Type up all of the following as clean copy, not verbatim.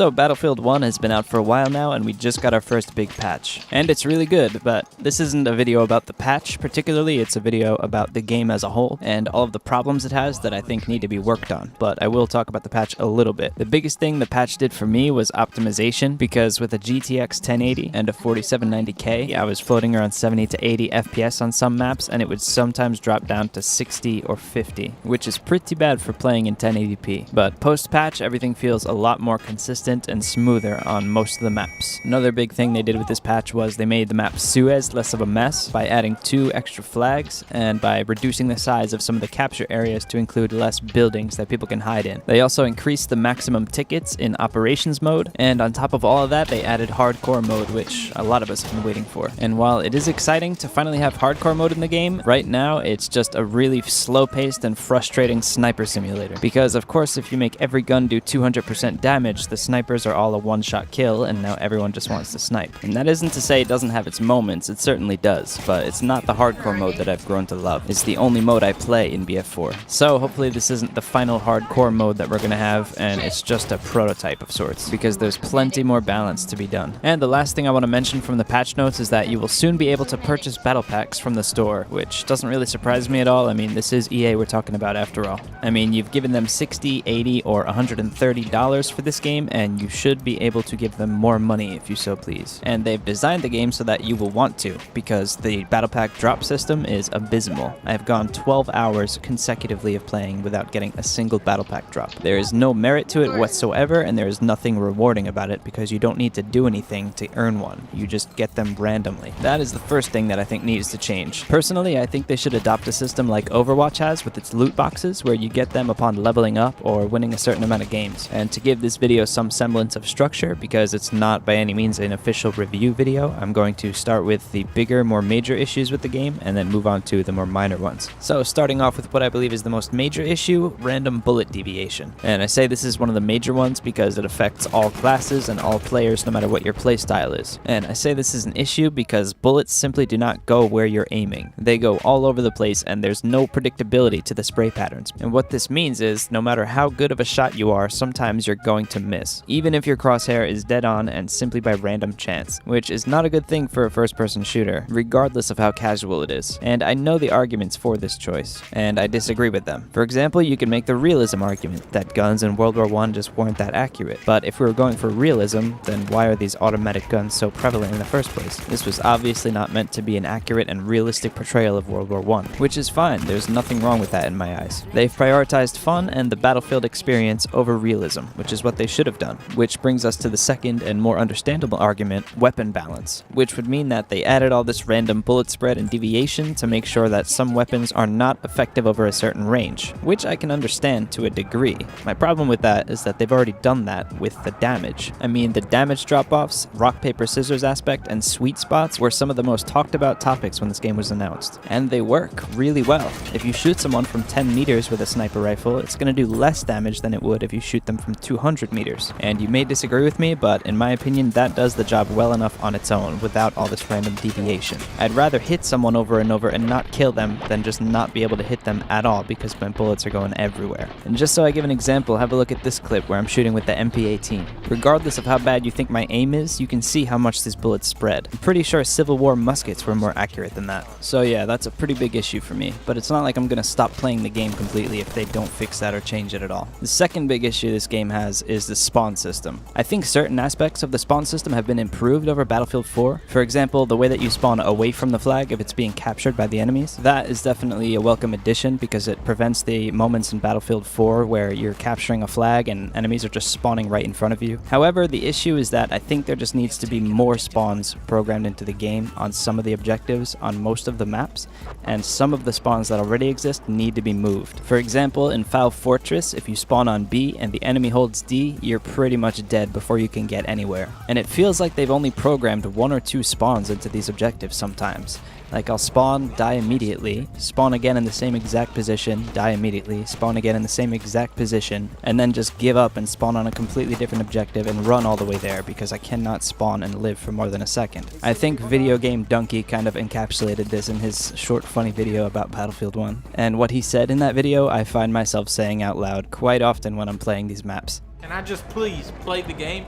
So Battlefield 1 has been out for a while now, and we just got our first big patch. And it's really good, but this isn't a video about the patch particularly, it's a video about the game as a whole, and all of the problems it has that I think need to be worked on. But I will talk about the patch a little bit. The biggest thing the patch did for me was optimization, because with a GTX 1080 and a 4790K, I was floating around 70 to 80 FPS on some maps, and it would sometimes drop down to 60 or 50, which is pretty bad for playing in 1080p. But post-patch, everything feels a lot more consistent and smoother on most of the maps. Another big thing they did with this patch was they made the map Suez less of a mess by adding 2 extra flags and by reducing the size of some of the capture areas to include less buildings that people can hide in. They also increased the maximum tickets in operations mode, and on top of all of that, they added hardcore mode, which a lot of us have been waiting for. And while it is exciting to finally have hardcore mode in the game, right now it's just a really slow-paced and frustrating sniper simulator. Because of course, if you make every gun do 200% damage, the snipers are all a one-shot kill, and now everyone just wants to snipe. And that isn't to say it doesn't have its moments, it certainly does, but it's not the hardcore mode that I've grown to love. It's the only mode I play in BF4. So hopefully this isn't the final hardcore mode that we're gonna have, and it's just a prototype of sorts, because there's plenty more balance to be done. And the last thing I want to mention from the patch notes is that you will soon be able to purchase battle packs from the store, which doesn't really surprise me at all. I mean, this is EA we're talking about after all. I mean, you've given them $60, $80, or $130 for this game, and you should be able to give them more money if you so please. And they've designed the game so that you will want to, because the battle pack drop system is abysmal. I've gone 12 hours consecutively of playing without getting a single battle pack drop. There is no merit to it whatsoever, and there is nothing rewarding about it because you don't need to do anything to earn one. You just get them randomly. That is the first thing that I think needs to change. Personally, I think they should adopt a system like Overwatch has with its loot boxes, where you get them upon leveling up or winning a certain amount of games. And to give this video some semblance of structure, because it's not by any means an official review video, I'm going to start with the bigger, more major issues with the game, and then move on to the more minor ones. So starting off with what I believe is the most major issue, random bullet deviation. And I say this is one of the major ones because it affects all classes and all players no matter what your playstyle is. And I say this is an issue because bullets simply do not go where you're aiming. They go all over the place, and there's no predictability to the spray patterns. And what this means is, no matter how good of a shot you are, sometimes you're going to miss, even if your crosshair is dead on and simply by random chance, which is not a good thing for a first-person shooter, regardless of how casual it is. And I know the arguments for this choice, and I disagree with them. For example, you can make the realism argument that guns in World War I just weren't that accurate. But if we were going for realism, then why are these automatic guns so prevalent in the first place? This was obviously not meant to be an accurate and realistic portrayal of World War I, which is fine. There's nothing wrong with that in my eyes. They've prioritized fun and the battlefield experience over realism, which is what they should have done. Which brings us to the second and more understandable argument, weapon balance, which would mean that they added all this random bullet spread and deviation to make sure that some weapons are not effective over a certain range, which I can understand to a degree. My problem with that is that they've already done that with the damage. I mean, the damage drop-offs, rock, paper, scissors aspect, and sweet spots were some of the most talked about topics when this game was announced. And they work really well. If you shoot someone from 10 meters with a sniper rifle, it's going to do less damage than it would if you shoot them from 200 meters. And you may disagree with me, but in my opinion, that does the job well enough on its own without all this random deviation. I'd rather hit someone over and over and not kill them than just not be able to hit them at all because my bullets are going everywhere. And just so I give an example, have a look at this clip where I'm shooting with the MP18. Regardless of how bad you think my aim is, you can see how much these bullets spread. I'm pretty sure Civil War muskets were more accurate than that. So yeah, that's a pretty big issue for me, but it's not like I'm gonna stop playing the game completely if they don't fix that or change it at all. The second big issue this game has is the spawn system. I think certain aspects of the spawn system have been improved over Battlefield 4. For example, the way that you spawn away from the flag if it's being captured by the enemies. That is definitely a welcome addition because it prevents the moments in Battlefield 4 where you're capturing a flag and enemies are just spawning right in front of you. However, the issue is that I think there just needs to be more spawns programmed into the game on some of the objectives on most of the maps, and some of the spawns that already exist need to be moved. For example, in Foul Fortress, if you spawn on B and the enemy holds D, you're pretty much dead before you can get anywhere. And it feels like they've only programmed 1 or 2 spawns into these objectives sometimes. Like, I'll spawn, die immediately, spawn again in the same exact position, die immediately, spawn again in the same exact position, and then just give up and spawn on a completely different objective and run all the way there because I cannot spawn and live for more than a second. I think Video Game Donkey kind of encapsulated this in his short funny video about Battlefield 1. And what he said in that video, I find myself saying out loud quite often when I'm playing these maps. Can I just please play the game?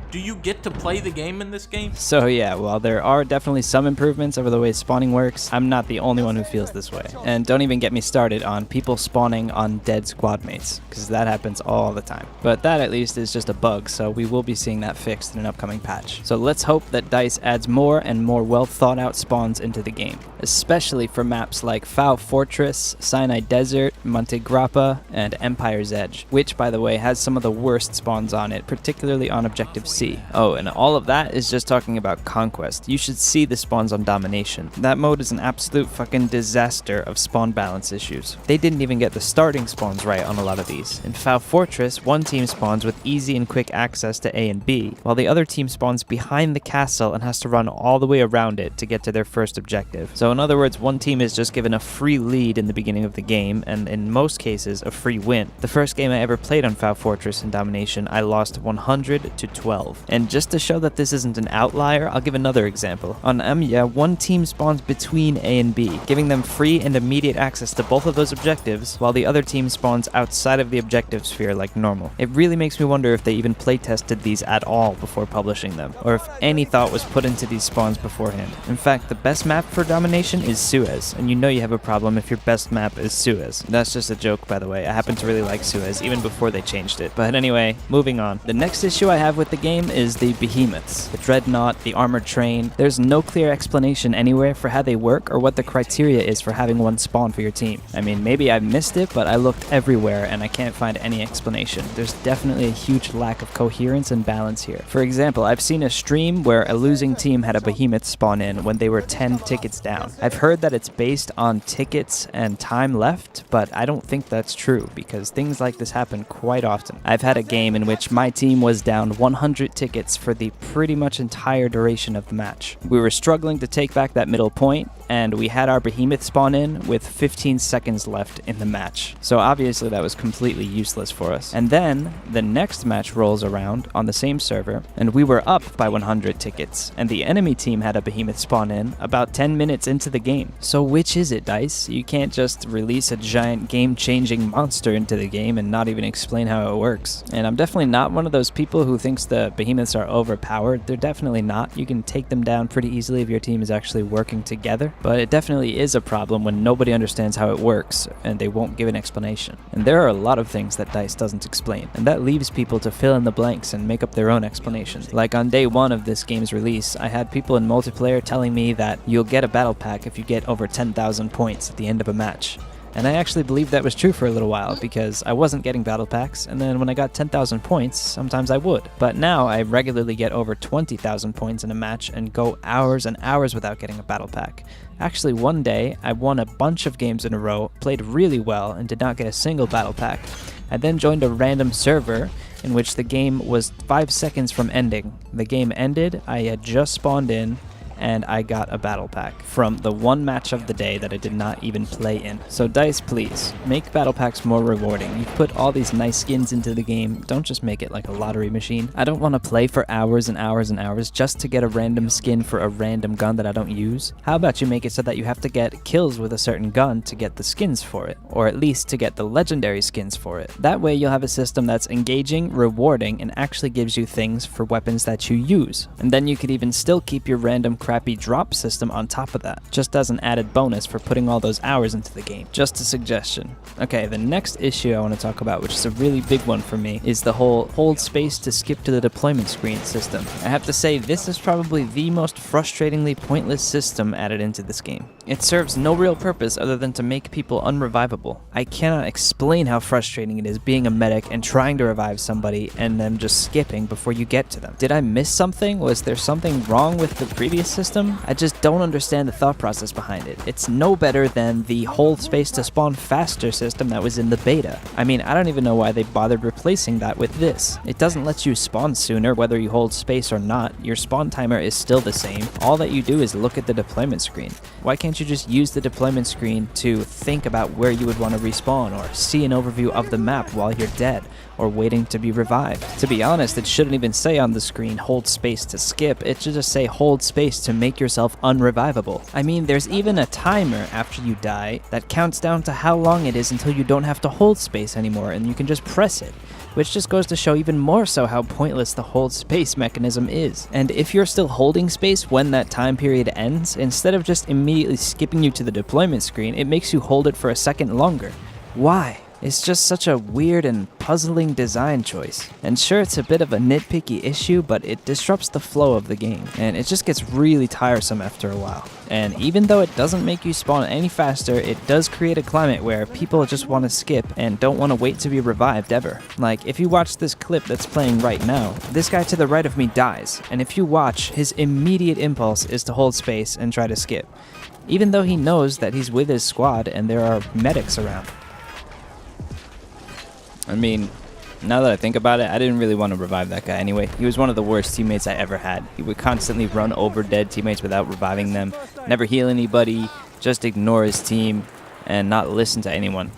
Do you get to play the game in this game? So yeah, while there are definitely some improvements over the way spawning works, I'm not the only one who feels this way. And don't even get me started on people spawning on dead squad mates, because that happens all the time. But that at least is just a bug, so we will be seeing that fixed in an upcoming patch. So let's hope that DICE adds more and more well thought out spawns into the game, especially for maps like Foul Fortress, Sinai Desert, Monte Grappa, and Empire's Edge, which by the way has some of the worst spawns on it, particularly on Objective C. Oh, and all of that is just talking about Conquest. You should see the spawns on Domination. That mode is an absolute fucking disaster of spawn balance issues. They didn't even get the starting spawns right on a lot of these. In Foul Fortress, one team spawns with easy and quick access to A and B, while the other team spawns behind the castle and has to run all the way around it to get to their first objective. So in other words, one team is just given a free lead in the beginning of the game, and in most cases, a free win. The first game I ever played on Foul Fortress in Domination, I lost 100 to 12. And just to show that this isn't an outlier, I'll give another example. On Emiya, one team spawns between A and B, giving them free and immediate access to both of those objectives, while the other team spawns outside of the objective sphere like normal. It really makes me wonder if they even playtested these at all before publishing them, or if any thought was put into these spawns beforehand. In fact, the best map for Domination is Suez, and you know you have a problem if your best map is Suez. That's just a joke, by the way. I happen to really like Suez, even before they changed it. But anyway, moving on. The next issue I have with the game is the behemoths, the dreadnought, the armored train. There's no clear explanation anywhere for how they work or what the criteria is for having one spawn for your team. I mean, maybe I missed it, but I looked everywhere and I can't find any explanation. There's definitely a huge lack of coherence and balance here. For example, I've seen a stream where a losing team had a behemoth spawn in when they were 10 tickets down. I've heard that it's based on tickets and time left, but I don't think that's true because things like this happen quite often. I've had a game in which my team was down 100 tickets for the pretty much entire duration of the match. We were struggling to take back that middle point, and we had our behemoth spawn in with 15 seconds left in the match. So obviously that was completely useless for us. And then the next match rolls around on the same server, and we were up by 100 tickets, and the enemy team had a behemoth spawn in about 10 minutes into the game. So which is it, DICE? You can't just release a giant game-changing monster into the game and not even explain how it works. And I'm definitely not one of those people who thinks the behemoths are overpowered. They're definitely not. You can take them down pretty easily if your team is actually working together, but it definitely is a problem when nobody understands how it works and they won't give an explanation. And there are a lot of things that DICE doesn't explain, and that leaves people to fill in the blanks and make up their own explanations. Like on day one of this game's release, I had people in multiplayer telling me that you'll get a battle pack if you get over 10,000 points at the end of a match. And I actually believed that was true for a little while because I wasn't getting battle packs, and then when I got 10,000 points, sometimes I would. But now I regularly get over 20,000 points in a match and go hours and hours without getting a battle pack. Actually, one day, I won a bunch of games in a row, played really well, and did not get a single battle pack. I then joined a random server in which the game was 5 seconds from ending. The game ended, I had just spawned in, and I got a battle pack from the one match of the day that I did not even play in. So DICE, please, make battle packs more rewarding. You've put all these nice skins into the game, don't just make it like a lottery machine. I don't want to play for hours and hours and hours just to get a random skin for a random gun that I don't use. How about you make it so that you have to get kills with a certain gun to get the skins for it, or at least to get the legendary skins for it. That way you'll have a system that's engaging, rewarding, and actually gives you things for weapons that you use. And then you could even still keep your random crappy drop system on top of that, just as an added bonus for putting all those hours into the game. Just a suggestion. Okay, the next issue I want to talk about, which is a really big one for me, is the whole hold space to skip to the deployment screen system. I have to say, this is probably the most frustratingly pointless system added into this game. It serves no real purpose other than to make people unrevivable. I cannot explain how frustrating it is being a medic and trying to revive somebody and them just skipping before you get to them. Did I miss something? Was there something wrong with the previous system? I just don't understand the thought process behind it. It's no better than the hold space to spawn faster system that was in the beta. I mean, I don't even know why they bothered replacing that with this. It doesn't let you spawn sooner whether you hold space or not. Your spawn timer is still the same. All that you do is look at the deployment screen. Why can't you just use the deployment screen to think about where you would want to respawn, or see an overview of the map while you're dead or waiting to be revived? To be honest, it shouldn't even say on the screen hold space to skip. It should just say hold space to make yourself unrevivable. I mean, there's even a timer after you die that counts down to how long it is until you don't have to hold space anymore and you can just press it, which just goes to show even more so how pointless the hold space mechanism is. And if you're still holding space when that time period ends, instead of just immediately skipping you to the deployment screen, it makes you hold it for a second longer. Why? It's just such a weird and puzzling design choice. And sure, it's a bit of a nitpicky issue, but it disrupts the flow of the game, and it just gets really tiresome after a while. And even though it doesn't make you spawn any faster, it does create a climate where people just want to skip and don't want to wait to be revived ever. Like, if you watch this clip that's playing right now, this guy to the right of me dies, and if you watch, his immediate impulse is to hold space and try to skip, even though he knows that he's with his squad and there are medics around. I mean, now that I think about it, I didn't really want to revive that guy anyway. He was one of the worst teammates I ever had. He would constantly run over dead teammates without reviving them, never heal anybody, just ignore his team, and not listen to anyone.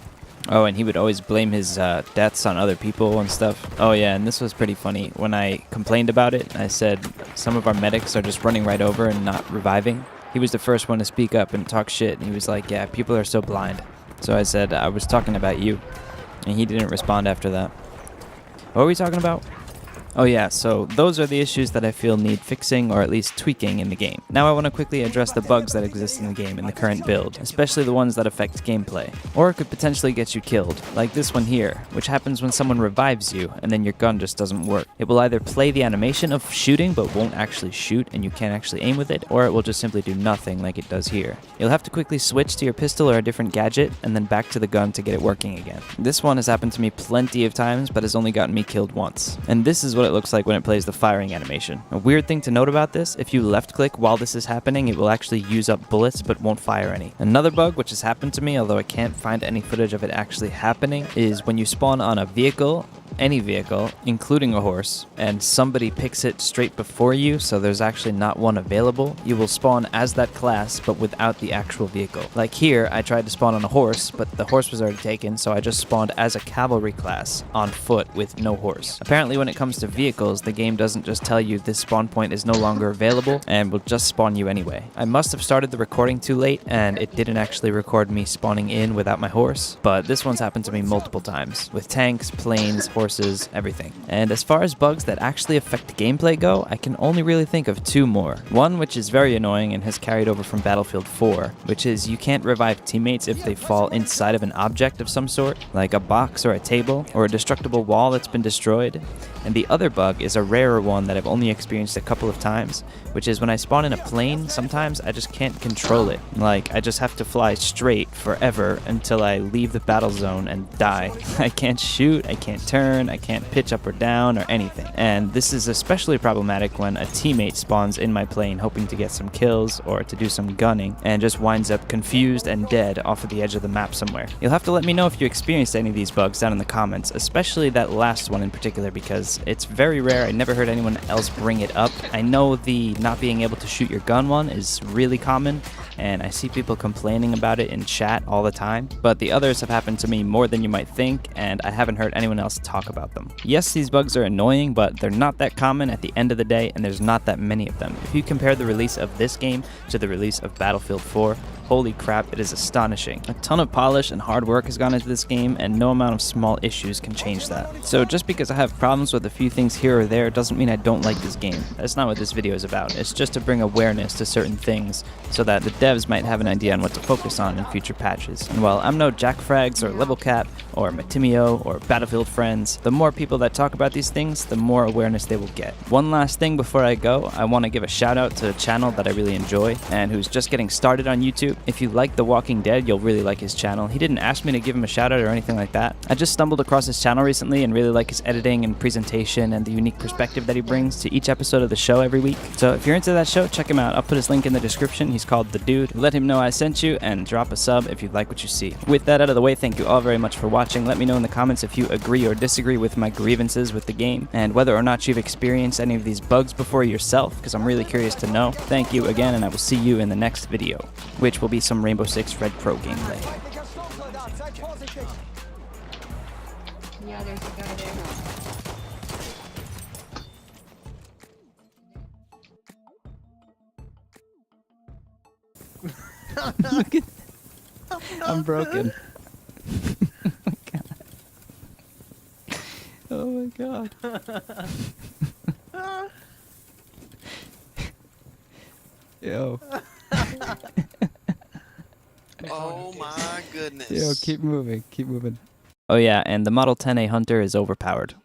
Oh, and he would always blame his deaths on other people and stuff. Oh yeah, and this was pretty funny. When I complained about it, I said some of our medics are just running right over and not reviving. He was the first one to speak up and talk shit, and he was like, yeah, people are so blind. So I said, I was talking about you. And he didn't respond after that. What were we talking about? Oh yeah, so those are the issues that I feel need fixing or at least tweaking in the game. Now I want to quickly address the bugs that exist in the game in the current build, especially the ones that affect gameplay, or could potentially get you killed, like this one here, which happens when someone revives you and then your gun just doesn't work. It will either play the animation of shooting but won't actually shoot and you can't actually aim with it, or it will just simply do nothing like it does here. You'll have to quickly switch to your pistol or a different gadget and then back to the gun to get it working again. This one has happened to me plenty of times but has only gotten me killed once. And this is what it looks like when it plays the firing animation. A weird thing to note about this, if you left click while this is happening, it will actually use up bullets but won't fire any. Another bug which has happened to me, although I can't find any footage of it actually happening, is when you spawn on a vehicle, any vehicle, including a horse, and somebody picks it straight before you, so there's actually not one available, you will spawn as that class but without the actual vehicle. Like here, I tried to spawn on a horse, but the horse was already taken, so I just spawned as a cavalry class on foot with no horse. Apparently when it comes to vehicles, the game doesn't just tell you this spawn point is no longer available and will just spawn you anyway. I must have started the recording too late and it didn't actually record me spawning in without my horse, but this one's happened to me multiple times with tanks, planes, horses, everything. And as far as bugs that actually affect gameplay go, I can only really think of two more. One which is very annoying and has carried over from Battlefield 4, which is you can't revive teammates if they fall inside of an object of some sort, like a box or a table, or a destructible wall that's been destroyed. And the other bug is a rarer one that I've only experienced a couple of times, which is when I spawn in a plane, sometimes I just can't control it. Like, I just have to fly straight forever until I leave the battle zone and die. I can't shoot, I can't turn, I can't pitch up or down or anything. And this is especially problematic when a teammate spawns in my plane hoping to get some kills or to do some gunning and just winds up confused and dead off of the edge of the map somewhere. You'll have to let me know if you experienced any of these bugs down in the comments, especially that last one in particular, because it's very rare. I never heard anyone else bring it up. I know the not being able to shoot your gun one is really common, and I see people complaining about it in chat all the time, but the others have happened to me more than you might think, and I haven't heard anyone else talk about them. Yes, these bugs are annoying, but they're not that common at the end of the day, and there's not that many of them. If you compare the release of this game to the release of Battlefield 4, holy crap, it is astonishing. A ton of polish and hard work has gone into this game, and no amount of small issues can change that. So just because I have problems with a few things here or there doesn't mean I don't like this game. That's not what this video is about. It's just to bring awareness to certain things so that the devs might have an idea on what to focus on in future patches. And while I'm no Jack Frags or Level Cap or Matimio or Battlefield Friends, the more people that talk about these things, the more awareness they will get. One last thing before I go, I want to give a shout out to a channel that I really enjoy and who's just getting started on YouTube. If you like The Walking Dead, you'll really like his channel. He didn't ask me to give him a shout out or anything like that. I just stumbled across his channel recently and really like his editing and presentation and the unique perspective that he brings to each episode of the show every week. So if you're into that show, check him out. I'll put his link in the description. He's called The Dude. Let him know I sent you and drop a sub if you like what you see. With that out of the way, thank you all very much for watching. Let me know in the comments if you agree or disagree with my grievances with the game and whether or not you've experienced any of these bugs before yourself, because I'm really curious to know. Thank you again, and I will see you in the next video, which will be some Rainbow Six Red Pro gameplay. Yeah, there's a guy there. Look at I'm broken. Oh my god. Yo. Oh my goodness. Yo, keep moving, keep moving. Oh yeah, and the Model 10A Hunter is overpowered.